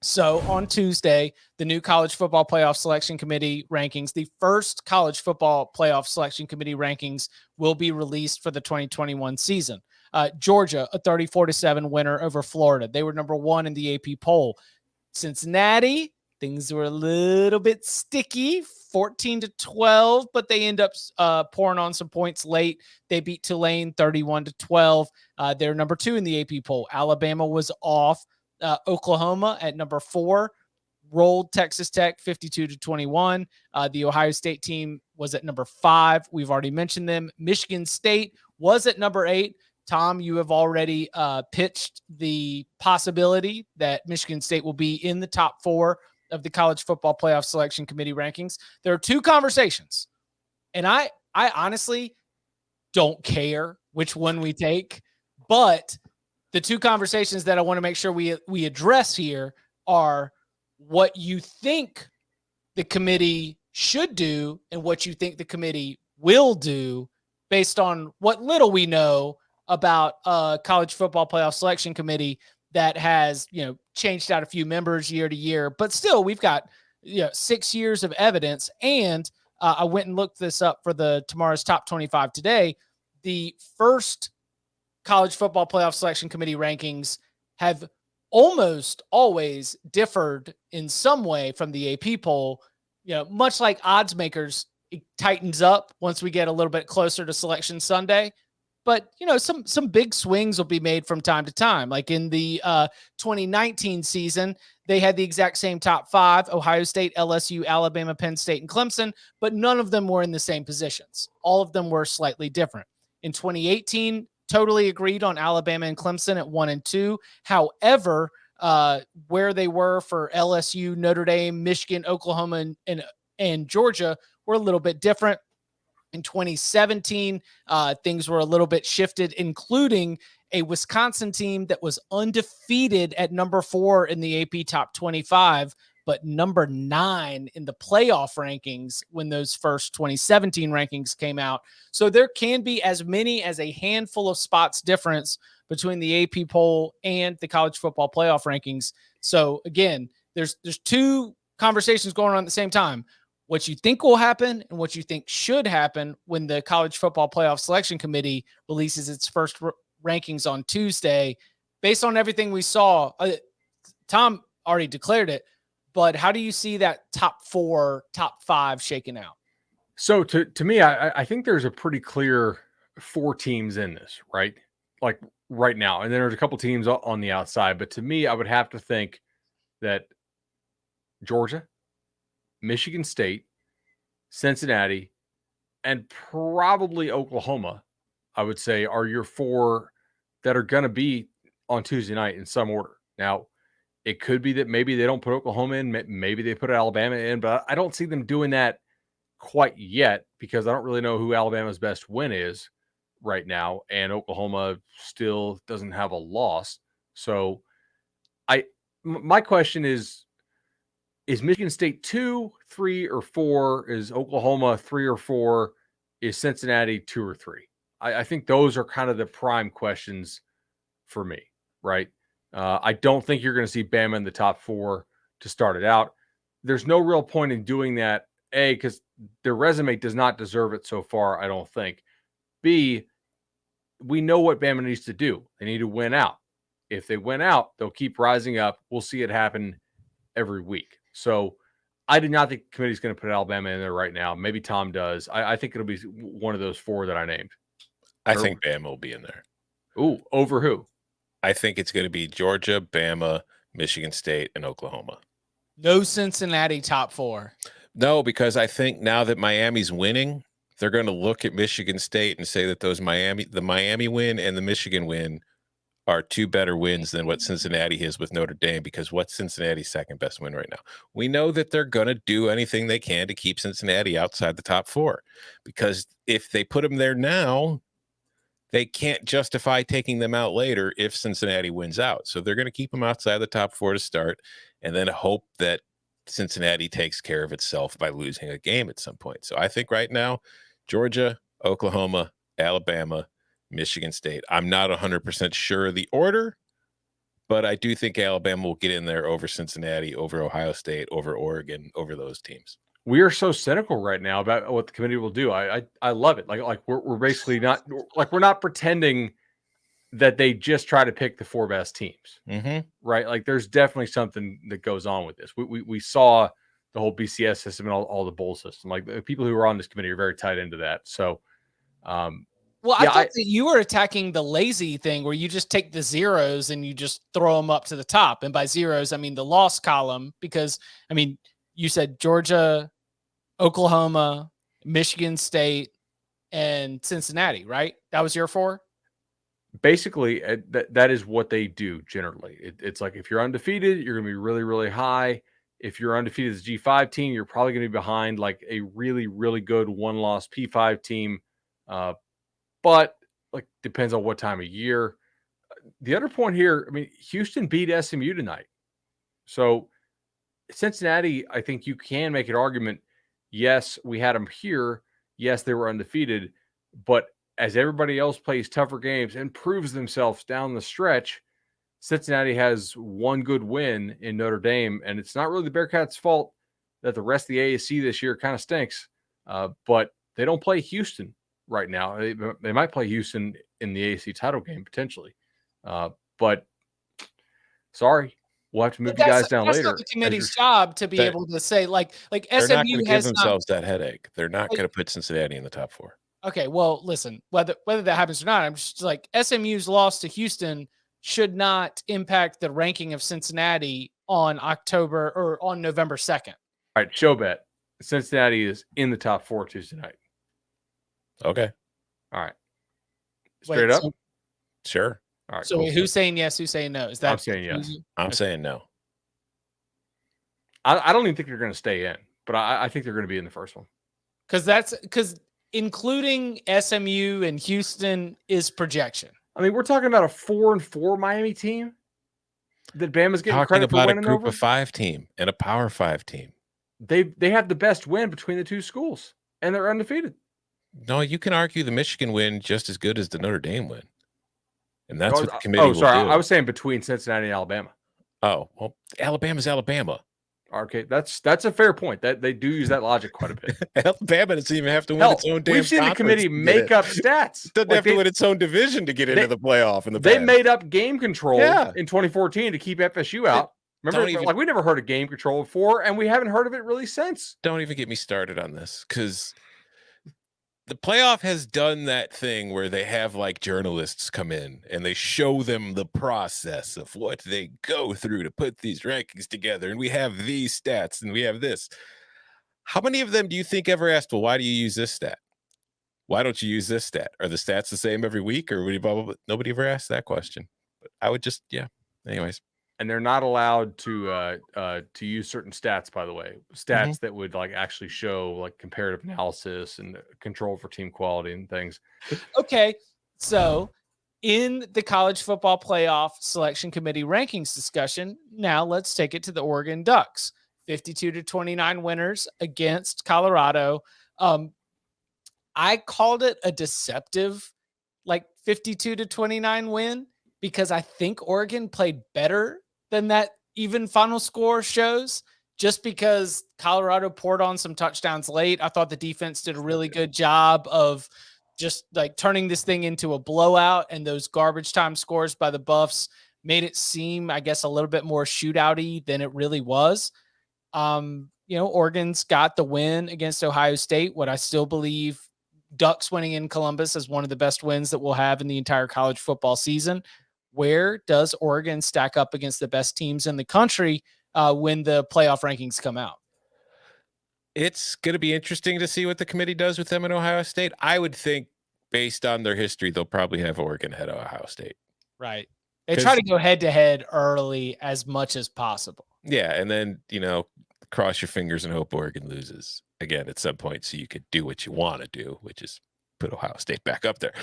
So on Tuesday, the new college football playoff selection committee rankings, the first college football playoff selection committee rankings will be released for the 2021 season. Georgia, a 34-7 winner over Florida. They were number one in the AP poll. Cincinnati, things were a little bit sticky, 14-12, but they end up pouring on some points late. They beat Tulane 31-12. They're number two in the AP poll. Alabama was off. Oklahoma at number 4 rolled Texas Tech 52-21. The Ohio State team was at number 5. We've already mentioned them. Michigan State was at number 8. Tom, you have already pitched the possibility that Michigan State will be in the top 4 of the college football playoff selection committee rankings. There are two conversations, and I honestly don't care which one we take, but the two conversations that I want to make sure we address here are what you think the committee should do and what you think the committee will do based on what little we know about a college football playoff selection committee that has, changed out a few members year to year, but still we've got 6 years of evidence. And I went and looked this up for the tomorrow's top 25 today. The first college football playoff selection committee rankings have almost always differed in some way from the AP poll. Much like odds makers, it tightens up once we get a little bit closer to Selection Sunday. But, some big swings will be made from time to time. Like in the 2019 season, they had the exact same top 5, Ohio State, LSU, Alabama, Penn State, and Clemson, but none of them were in the same positions. All of them were slightly different. In 2018, totally agreed on Alabama and Clemson at 1 and 2. However, where they were for LSU, Notre Dame, Michigan, Oklahoma, and Georgia were a little bit different. In 2017, things were a little bit shifted, including a Wisconsin team that was undefeated at number 4 in the AP top 25, but number 9 in the playoff rankings when those first 2017 rankings came out. So there can be as many as a handful of spots difference between the AP poll and the college football playoff rankings. So again, there's two conversations going on at the same time. What you think will happen and what you think should happen when the college football playoff selection committee releases its first rankings on Tuesday. Based on everything we saw, Tom already declared it, but how do you see that top 4, top 5 shaking out? So to me, I think there's a pretty clear 4 teams in this, right? Like right now. And then there's a couple teams on the outside. But to me, I would have to think that Georgia, Michigan State, Cincinnati, and probably Oklahoma, I would say, are your 4 that are going to be on Tuesday night in some order. Now, it could be that maybe they don't put Oklahoma in, maybe they put Alabama in, but I don't see them doing that quite yet because I don't really know who Alabama's best win is right now, and Oklahoma still doesn't have a loss. So my question is Michigan State 2, 3, or 4? Is Oklahoma 3 or 4? Is Cincinnati 2 or 3? I think those are kind of the prime questions for me, right? I don't think you're going to see Bama in the top 4 to start it out. There's no real point in doing that, A, because their resume does not deserve it so far, I don't think. B, we know what Bama needs to do. They need to win out. If they win out, they'll keep rising up. We'll see it happen every week. So I do not think the committee's going to put Alabama in there right now. Maybe Tom does. I think it'll be one of those 4 that I named. I think Bama will be in there. Ooh, over who? I think it's going to be Georgia, Bama, Michigan State, and Oklahoma. No Cincinnati top 4. No, because I think now that Miami's winning, they're going to look at Michigan State and say that the Miami win and the Michigan win are 2 better wins than what Cincinnati is with Notre Dame, because what's Cincinnati's second best win right now? We know that they're going to do anything they can to keep Cincinnati outside the top 4, because if they put them there now, they can't justify taking them out later if Cincinnati wins out. So they're going to keep them outside the top 4 to start and then hope that Cincinnati takes care of itself by losing a game at some point. So I think right now, Georgia, Oklahoma, Alabama, Michigan State. I'm not 100% sure of the order, But I do think Alabama will get in there over Cincinnati, over Ohio State, over Oregon, over those teams. We are so cynical right now about what the committee will do. I love it. Like we're basically not like we're not pretending that they just try to pick the 4 best teams, right? Like there's definitely something that goes on with this. We saw the whole BCS system and all the bowl system. Like the people who are on this committee are very tied into that. So, well, I thought that you were attacking the lazy thing where you just take the zeros and you just throw them up to the top. And by zeros, I mean the loss column, because I mean, you said Georgia, Oklahoma, Michigan State, and Cincinnati, right? That was your 4? Basically, that is what they do generally. It's like if you're undefeated, you're going to be really, really high. If you're undefeated as a G5 team, you're probably going to be behind like a really, really good 1-loss P5 team. But like depends on what time of year. The other point here, I mean, Houston beat SMU tonight. So Cincinnati, I think you can make an argument. Yes, we had them here. Yes, they were undefeated. But as everybody else plays tougher games and proves themselves down the stretch, Cincinnati has one good win in Notre Dame. And it's not really the Bearcats' fault that the rest of the AAC this year kind of stinks. But they don't play Houston right now. They might play Houston in the AAC title game potentially. But sorry, we'll have to move you guys down later. That's not the committee's job to be able to say like they're SMU not going to give themselves that headache. They're not going to put Cincinnati in the top 4. Okay, well, listen, whether that happens or not, I'm just like SMU's loss to Houston should not impact the ranking of Cincinnati on November 2nd. All right, show bet. Cincinnati is in the top 4 Tuesday night. Okay. All right. Straight up? Sure. All right. So cool. Who's saying yes? Who's saying no? Is that I'm saying yes. I'm saying no. I don't even think they're going to stay in, but I think they're going to be in the first one. Because including SMU and Houston is projection. I mean, we're talking about a 4-4 Miami team that Bama's getting credit for winning over. Talking about a group of 5 team and a Power 5 team. They have the best win between the 2 schools, and they're undefeated. No, you can argue the Michigan win just as good as the Notre Dame win. And that's what the committee will do. I was saying between Cincinnati and Alabama. Oh, well, Alabama's Alabama. Okay, that's a fair point. That they do use that logic quite a bit. Alabama doesn't even have to win its own damn. We've seen the committee make up stats. It doesn't have to win its own division to get into the playoff. They made up game control in 2014 to keep FSU out. Remember, like we never heard of game control before, and we haven't heard of it really since. Don't even get me started on this, because the playoff has done that thing where they have like journalists come in and they show them the process of what they go through to put these rankings together. And we have these stats and we have this. How many of them do you think ever asked, well, why do you use this stat? Why don't you use this stat? Are the stats the same every week, or blah, blah, blah? Nobody ever asked that question. But I would just, anyways. And they're not allowed to use certain stats, by the way, stats that would like actually show like comparative analysis and control for team quality and things. Okay, so in the college football playoff selection committee rankings discussion, now let's take it to the Oregon Ducks. 52-29 winners against Colorado. I called it a deceptive, like 52-29 win, because I think Oregon played better than that even final score shows, just because Colorado poured on some touchdowns late. I thought the defense did a really good job of just like turning this thing into a blowout, and those garbage time scores by the Buffs made it seem, I guess, a little bit more shootout-y than it really was. Oregon's got the win against Ohio State, what I still believe Ducks winning in Columbus is one of the best wins that we'll have in the entire college football season. Where does Oregon stack up against the best teams in the country when the playoff rankings come out? It's going to be interesting to see what the committee does with them in Ohio State. I would think, based on their history, they'll probably have Oregon ahead of Ohio State. Right. They try to go head-to-head early as much as possible. Yeah, and then, cross your fingers and hope Oregon loses again at some point so you could do what you want to do, which is put Ohio State back up there.